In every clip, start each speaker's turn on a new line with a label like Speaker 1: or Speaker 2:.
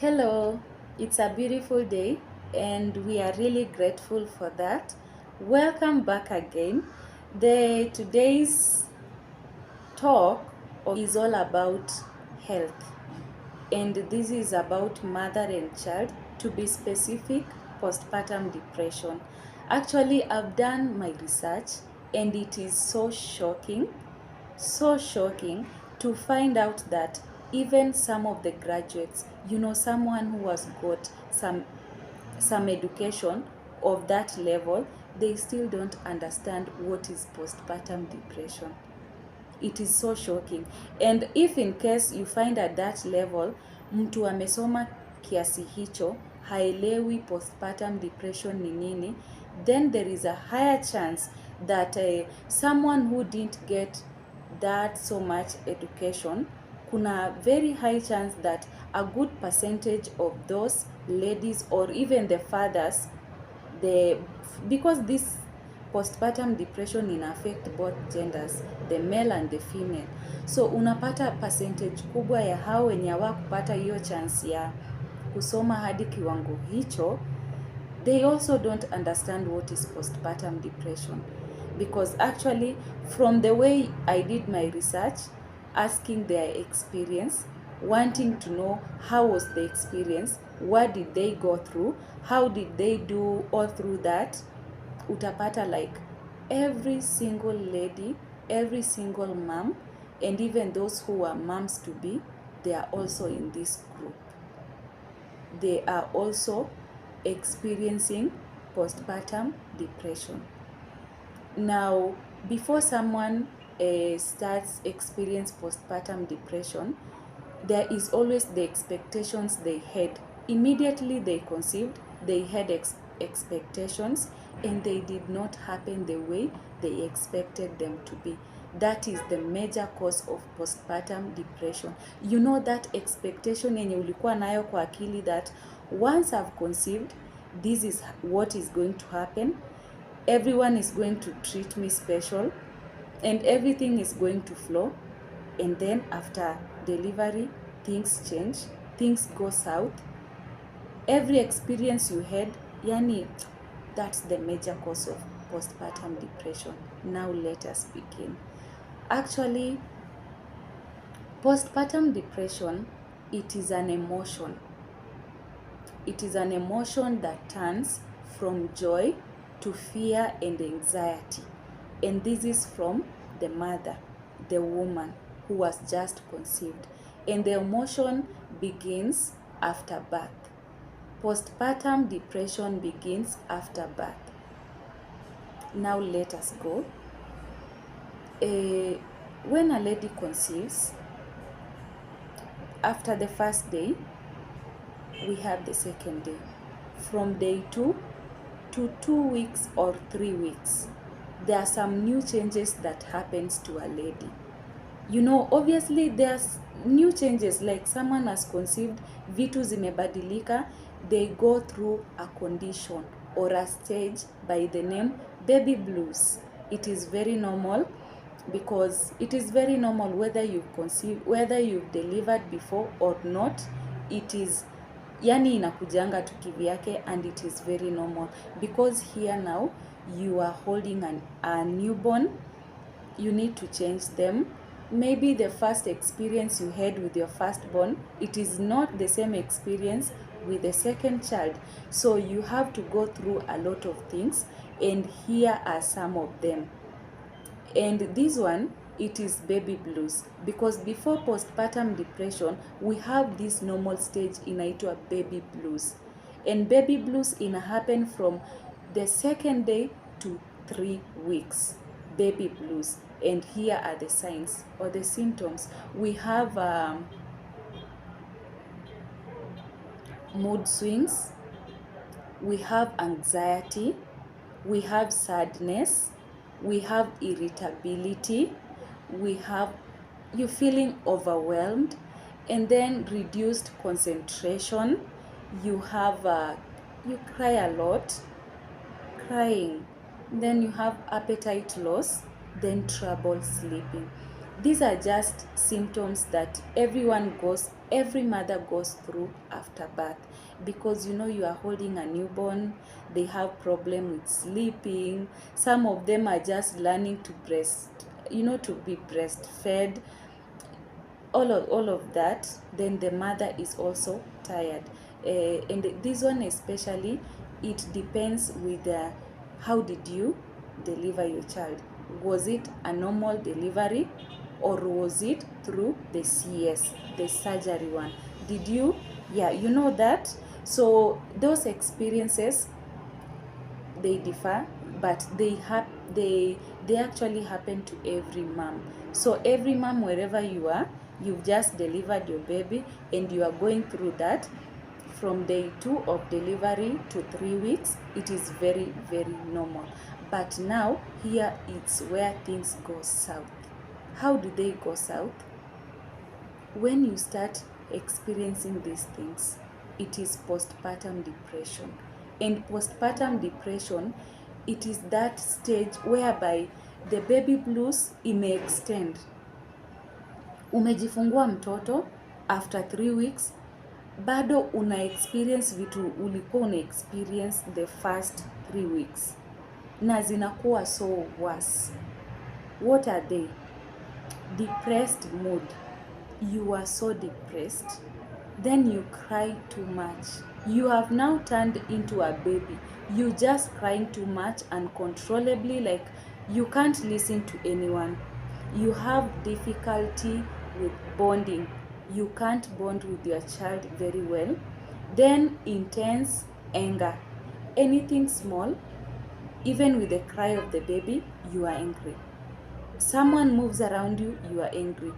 Speaker 1: Hello, it's a beautiful day and we are really grateful for that. Welcome back again. The today's talk is all about health, and this is about mother and child, to be specific, postpartum depression. Actually, I've done my research and it is so shocking to find out that even some of the graduates, someone who has got some education of that level, they still don't understand what is postpartum depression. It is so shocking. And if in case you find at that level mtu amesoma kiasi hicho haelewi postpartum depression ni nini, then there is a higher chance that someone who didn't get that so much education, kuna very high chance that a good percentage of those ladies or even the fathers, the because this postpartum depression in affect both genders, the male and the female. So unapata percentage kubwa ya hao wenye hawakupata hiyo chance ya kusoma hadi kiwango hicho, they also don't understand what is postpartum depression. Because actually, from the way I did my research, asking their experience, wanting to know how was the experience, what did they go through, how did they do all through that, utapata like every single lady, every single mom, and even those who are moms to be, they are also in this group. They are also experiencing postpartum depression. Now, before someone starts experience postpartum depression, there is always the expectations they had. Immediately they conceived, they had expectations, and they did not happen the way they expected them to be. That is the major cause of postpartum depression. You know, that expectation yenye ulikuwa nayo kwa akili that once I've conceived, this is what is going to happen. Everyone is going to treat me special and everything is going to flow. And then after delivery, things change, things go south. Every experience you had, yani, that's the major cause of postpartum depression. Now let us begin. Actually, postpartum depression, it is an emotion. It is an emotion that turns from joy to fear and anxiety. And this is from the mother, the woman who was just conceived. And the emotion begins after birth. Postpartum depression begins after birth. Now let us go. When a lady conceives, after the first day, we have the second day. From day 2 to 2 weeks or 3 weeks, there are some new changes that happens to a lady. You know, obviously there's new changes, like someone has conceived, vitu zimebadilika, they go through a condition or a stage by the name baby blues. It is very normal, because it is very normal whether you've conceived, whether you've delivered before or not. It is, yani inakujanga tu kivyake, and it is very normal because here now you are holding a newborn. You need to change them. Maybe the first experience you had with your firstborn, it is not the same experience with the second child. So you have to go through a lot of things, and here are some of them. And this one, it is baby blues, because before postpartum depression we have this normal stage inaitwa baby blues, and baby blues ina happen from the second day to 3 weeks. Baby blues, and here are the signs or the symptoms. We have mood swings, we have anxiety, we have sadness, we have irritability, we have you feeling overwhelmed, and then reduced concentration. You have you cry a lot, crying. Then you have appetite loss, then trouble sleeping. These are just symptoms that every mother goes through after birth, because you are holding a newborn. They have problem with sleeping. Some of them are just learning to to be breastfed, all of that. Then the mother is also tired, and this one especially, it depends with how did you deliver your child. Was it a normal delivery, or was it through the CS, the surgery one? Did you, yeah, that. So those experiences, they differ, but they actually happen to every mom. So every mom, wherever you are, you've just delivered your baby, and you are going through that from day 2 of delivery to 3 weeks. It is very, very normal. But now here, it's where things go south. How do they go south? When you start experiencing these things, it is postpartum depression. And postpartum depression, it is that stage whereby the baby blues may extend. Umejifungua mtoto, after 3 weeks, bado una experience vitu ulikuwa una experience the first 3 weeks, na zinakuwa so worse. What are they? Depressed mood. You are so depressed, then you cry too much. You have now turned into a baby. You just crying too much uncontrollably, like you can't listen to anyone. You have difficulty with bonding. You can't bond with your child very well. Then intense anger. Anything small, even with the cry of the baby, you are angry. Someone moves around you, you are angry.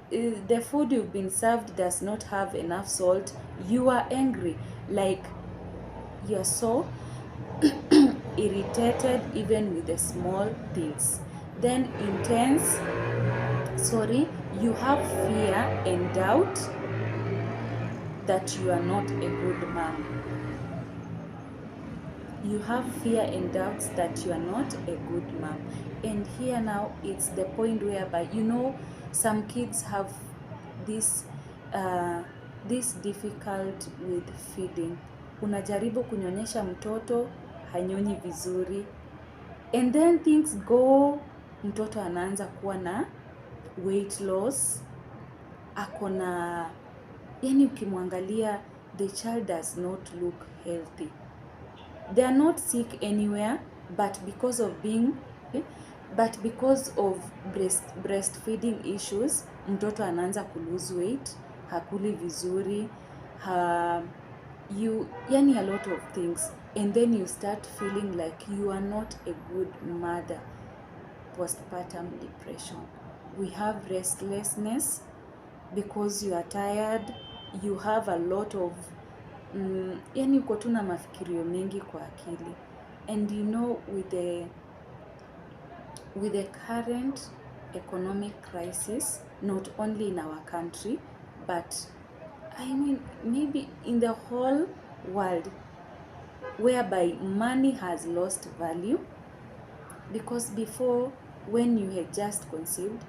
Speaker 1: The food you've been served does not have enough salt, you are angry. Like, you're so irritated even with the small things. Then you have fear and doubt that you are not a good mom. You have fear and doubts that you are not a good mom. And here now, it's the point whereby, some kids have this difficult with feeding. Unajaribu kunyonyesha mtoto, hanyonyi vizuri. And then things go, mtoto anaanza kuwa na weight loss. Akona, yani ukimwangalia, the child does not look healthy. They are not sick anywhere, but because of breastfeeding issues, mtoto anaanza kulose weight, hakuli vizuri, yani a lot of things. And then you start feeling like you are not a good mother. Postpartum depression. We have restlessness because you are tired. You have a lot of yani uko tu na mafikirio mengi kwa akili. And with the current economic crisis, not only in our country, but maybe in the whole world, whereby money has lost value. Because before, when you had just conceived,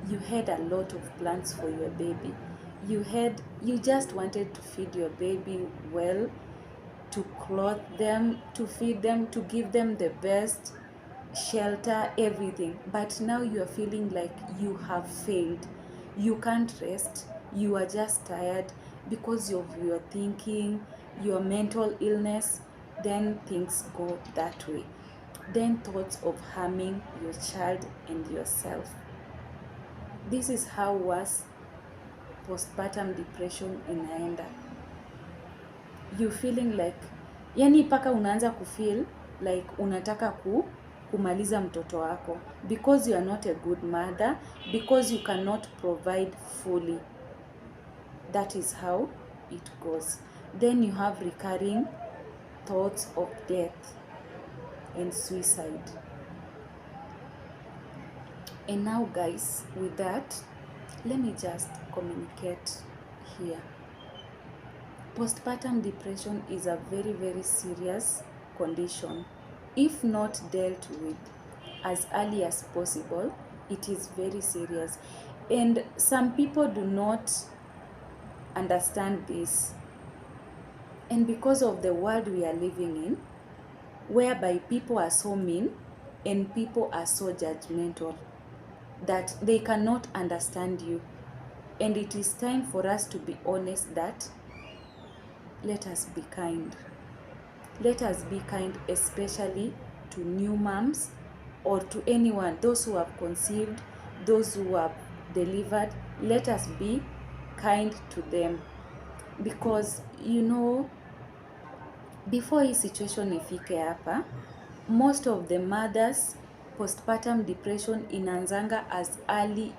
Speaker 1: you had a lot of plans for your baby. You just wanted to feed your baby well, to clothe them, to feed them, to give them the best shelter, everything. But now you are feeling like you have failed. You can't rest. You are just tired because of your thinking, your mental illness. Then things go that way. Then thoughts of harming your child and yourself. This is how worse postpartum depression inaenda. You feeling like, yani paka unaanza kufeel like unataka kumaliza mtoto wako, because you are not a good mother, because you cannot provide fully. That is how it goes. Then you have recurring thoughts of death and suicide. And now guys, with that, let me just communicate here. Postpartum depression is a very, very serious condition. If not dealt with as early as possible, It is very serious. And some people do not understand this. And because of the world we are living in, whereby people are so mean and people are so judgmental, that they cannot understand you. And it is time for us to be honest that let us be kind. Let us be kind, especially to new moms or to anyone, those who have conceived, those who have delivered. Let us be kind to them, because before hii situation ifike hapa, most of the mothers postpartum depression inaanzanga as early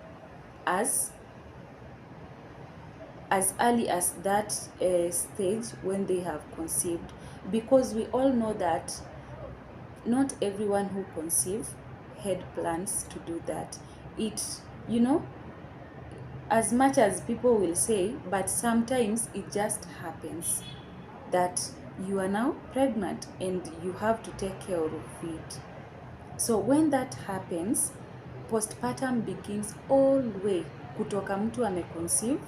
Speaker 1: as that stage when they have conceived, because we all know that not everyone who conceive had plans to do that. It, as much as people will say, but sometimes it just happens that you are now pregnant and you have to take care of it. So when that happens, postpartum begins all the way kutoka mtu ameconceive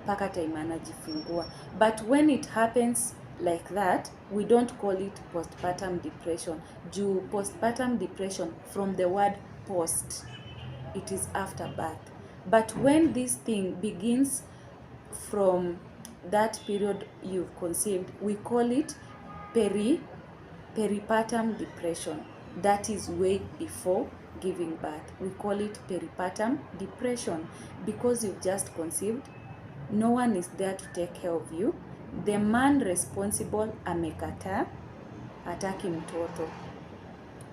Speaker 1: mpaka time anajifungua. But when it happens like that, we don't call it postpartum depression. Juu postpartum depression, from the word post, it is after birth. But when this thing begins from that period you've conceived, we call it peripartum depression. That is way before giving birth. We call it peripartum depression because you've just conceived. No one is there to take care of you. The man responsible amekataa, hataki mtoto.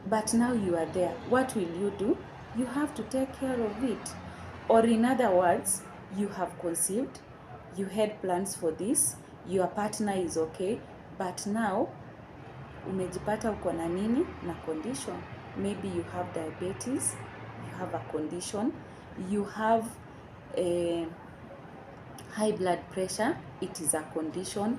Speaker 1: But now you are there. What will you do? You have to take care of it. Or in other words, you have conceived, you had plans for this, your partner is okay, but now umejipata uko na nini na condition. Maybe you have diabetes, you have a condition, you have high blood pressure, it is a condition,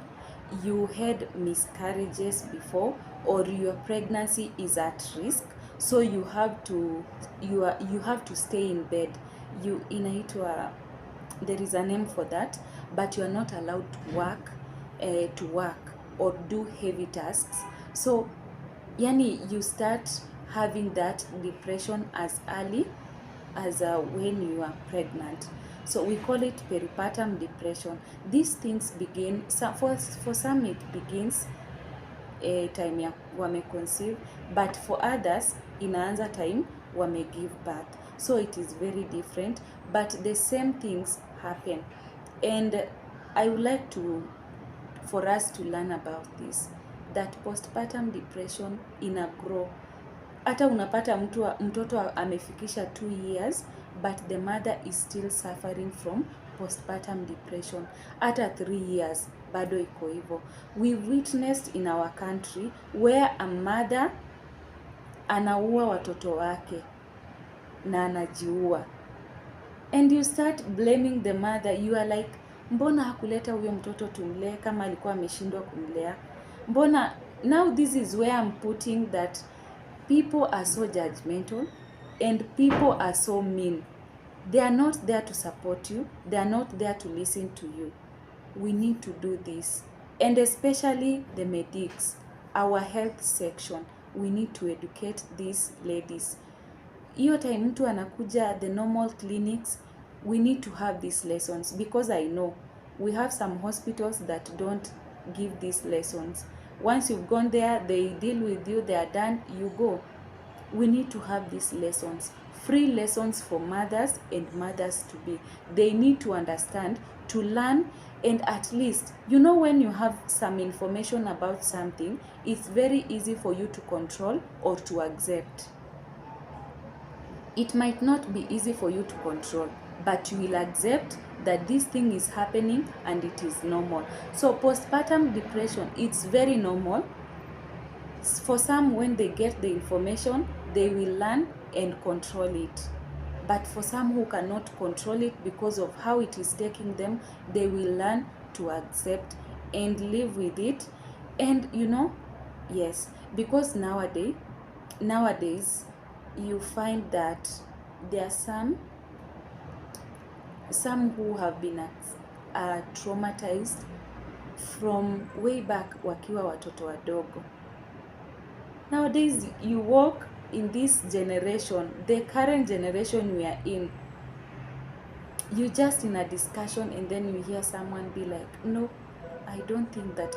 Speaker 1: you had miscarriages before, or your pregnancy is at risk, so you have to stay in bed. There is a name for that, but you are not allowed to work or do heavy tasks. So you start having that depression as early as when you are pregnant. So we call it peripartum depression. These things begin, for some it begins time ya wameconceive, but for others inaanza time wamegive birth. So it is very different, but the same things happen. And I would like for us to learn about this, that postpartum depression ina grow. Hata unapata mtoto amefikisha 2 years, but the mother is still suffering from postpartum depression. Hata 3 years bado iko hivyo. We witnessed in our country where a mother anaua watoto wake na anajiua, and you start blaming the mother. You are like, mbona hakuleta huyo mtoto tumlee kama alikuwa ameshindwa kumlea? Mbona? Now this is where I'm putting that people are so judgmental and people are so mean. They are not there to support you. They are not there to listen to you. We need to do this, and especially the medics, our health section, we need to educate these ladies. Hiyo time mtu anakuja the normal clinics, we need to have these lessons, because I know we have some hospitals that don't give these lessons. Once you've gone there, they deal with you, they are done, you go. We need to have these lessons, free lessons for mothers and mothers to be. They need to understand, to learn, and at least, when you have some information about something, it's very easy for you to control or to accept. It might not be easy for you to control, but you will accept that this thing is happening and it is normal. So postpartum depression, it's very normal. For some, when they get the information, they will learn and control it. But for some who cannot control it because of how it is taking them, they will learn to accept and live with it. And yes, because nowadays you find that there are some who have been traumatized from way back wakiwa watoto wadogo. Nowadays, you walk in this generation, the current generation we are in, you just in a discussion and then you hear someone be like, no, I don't think that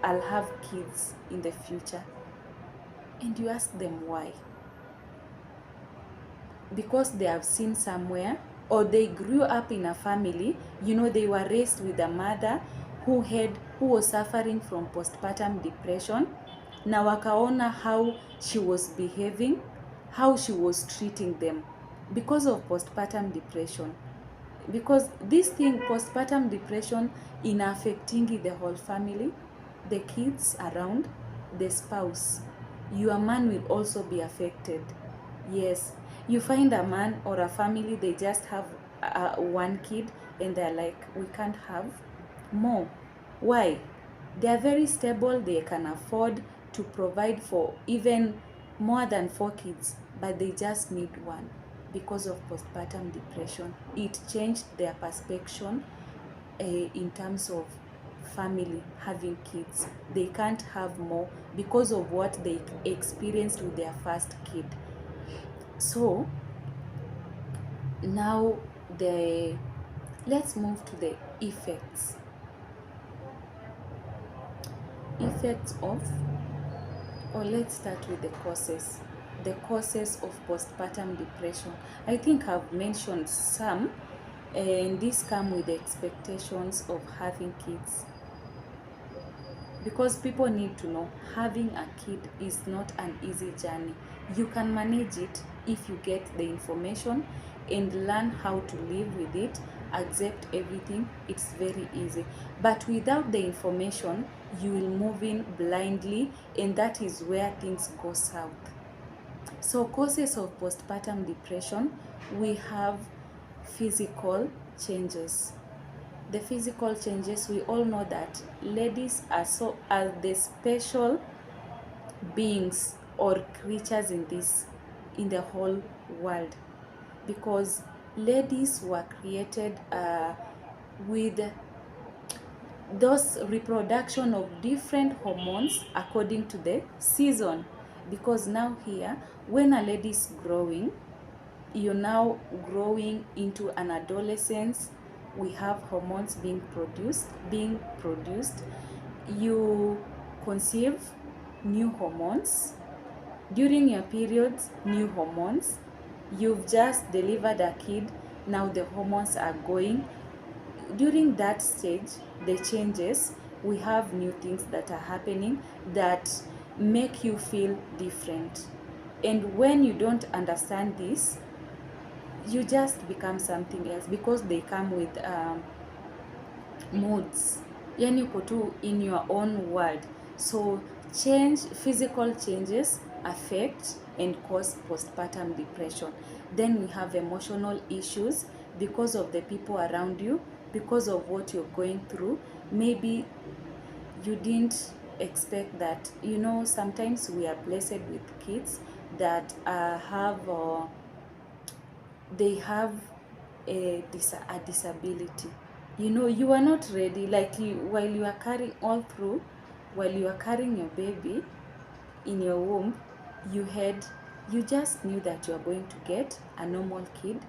Speaker 1: I'll have kids in the future. And you ask them why. Because they have seen somewhere, or they grew up in a family, they were raised with a mother who was suffering from postpartum depression, na wakaona how she was behaving, how she was treating them because of postpartum depression. Because this thing, postpartum depression, in affecting the whole family, the kids around, the spouse. Your man will also be affected. Yes, you find a man or a family, they just have one kid and they're like, we can't have more. Why? They are very stable, they can afford to provide for even more than 4 kids, but they just need one because of postpartum depression. It changed their perception in terms of family, having kids. They can't have more because of what they experienced with their first kid. So now let's move to the effects of, or let's start with the causes of postpartum depression. I think I've mentioned some, and these come with the expectations of having kids, because people need to know having a kid is not an easy journey. You can manage it if you get the information and learn how to live with it, accept everything. It's very easy. But without the information, you will move in blindly, and that is where things go south. So causes of postpartum depression, we have physical changes. The physical changes, we all know that ladies are the special beings or creatures in the whole world, because ladies were created with those reproduction of different hormones according to the season. Because now here, when a lady is growing, you're now growing into an adolescence, we have hormones being produced. You conceive, new hormones. During your periods, new hormones. You've just delivered a kid, now the hormones are going. During that stage, the changes, we have new things that are happening that make you feel different. And when you don't understand this, you just become something else, because they come with moods. Yani uko tu in your own world. So physical changes affect and cause postpartum depression. Then we have emotional issues because of the people around you, because of what you're going through. Maybe you didn't expect that. Sometimes we are blessed with kids that they have a disability. You are not ready, like while you are carrying your baby in your womb, you just knew that you are going to get a normal kid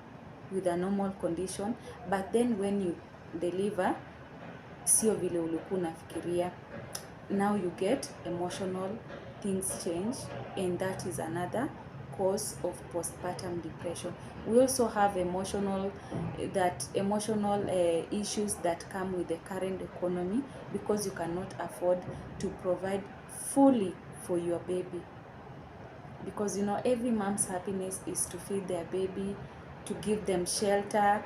Speaker 1: with a normal condition, but then when you deliver, sio vile ulikuwa unafikiria. Now you get emotional, things change, and that is another cause of postpartum depression. We also have emotional issues that come with the current economy, because you cannot afford to provide fully for your baby. Because every mom's happiness is to feed their baby, to give them shelter,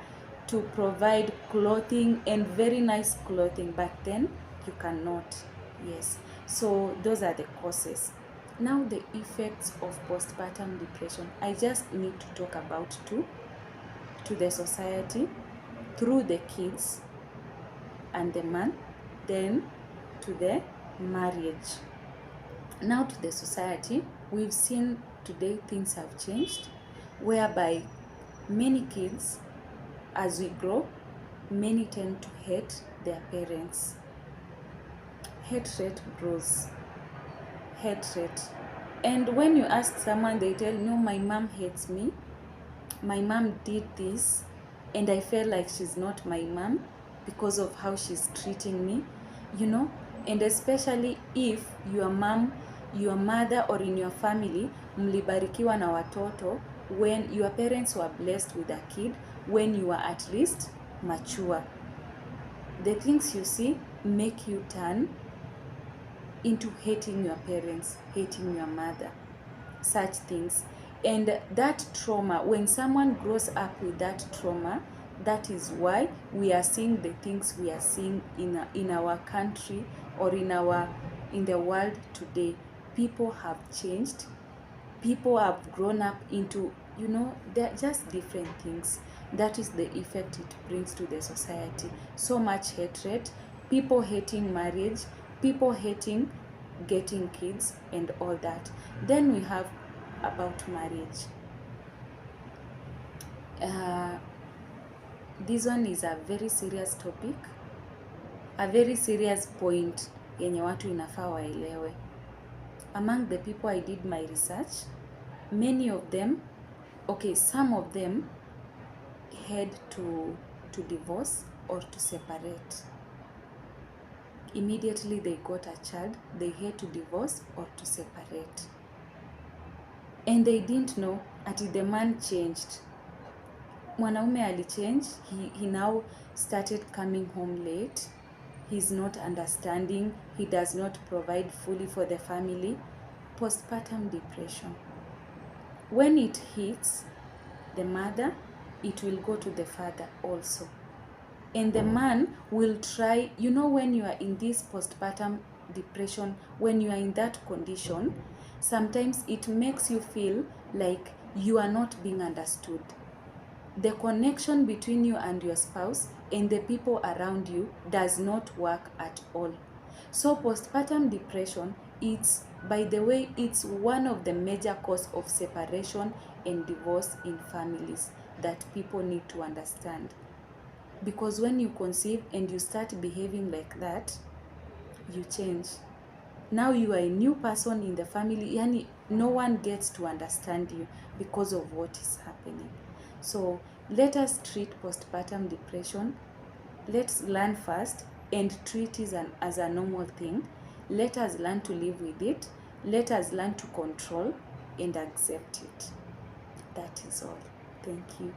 Speaker 1: to provide clothing, and very nice clothing, but then you cannot. Yes, so those are the causes. Now the effects of postpartum depression, I just need to talk about two: to the society through the kids and the man, then to the marriage. Now to the society, we've seen today things have changed, whereby Many kids, as we grow, many tend to hate their parents. Hatred grows. Hatred. And when you ask someone, they tell, no, my mom hates me. My mom did this, and I feel like she's not my mom because of how she's treating me, you know. And especially if your mom, your mother, or in your family mlibarikiwa na watoto, when your parents were blessed with a kid, when you are at least mature, the things you see make you turn into hating your parents, hating your mother, such things. And that trauma, when someone grows up with that trauma, that is why we are seeing the things we are seeing in our country, or in the world today. People have changed. People have grown up into, they're just different things. That is the effect it brings to the society. So much hatred, people hating marriage, people hating getting kids, and all that. Then we have about marriage. This one is a very serious topic, a very serious point yenye watu inafaa waelewe. Among the people I did my research, many of them, some of them had to divorce or to separate. Immediately they got a child, they had to divorce or to separate. And they didn't know until the man changed. Mwanaume alichange, he now started coming home late. He's not understanding, he does not provide fully for the family. Postpartum depression. When it hits the mother, it will go to the father also. And the man will try, when you are in this postpartum depression, when you are in that condition, sometimes it makes you feel like you are not being understood. The connection between you and your spouse and the people around you does not work at all. So postpartum depression, it's one of the major causes of separation and divorce in families that people need to understand. Because when you conceive and you start behaving like that, you change. Now you are a new person in the family. Yani, no one gets to understand you because of what is happening. So let us treat postpartum depression. Let's learn first and treat it as a normal thing. Let us learn to live with it. Let us learn to control and accept it. That is all. Thank you.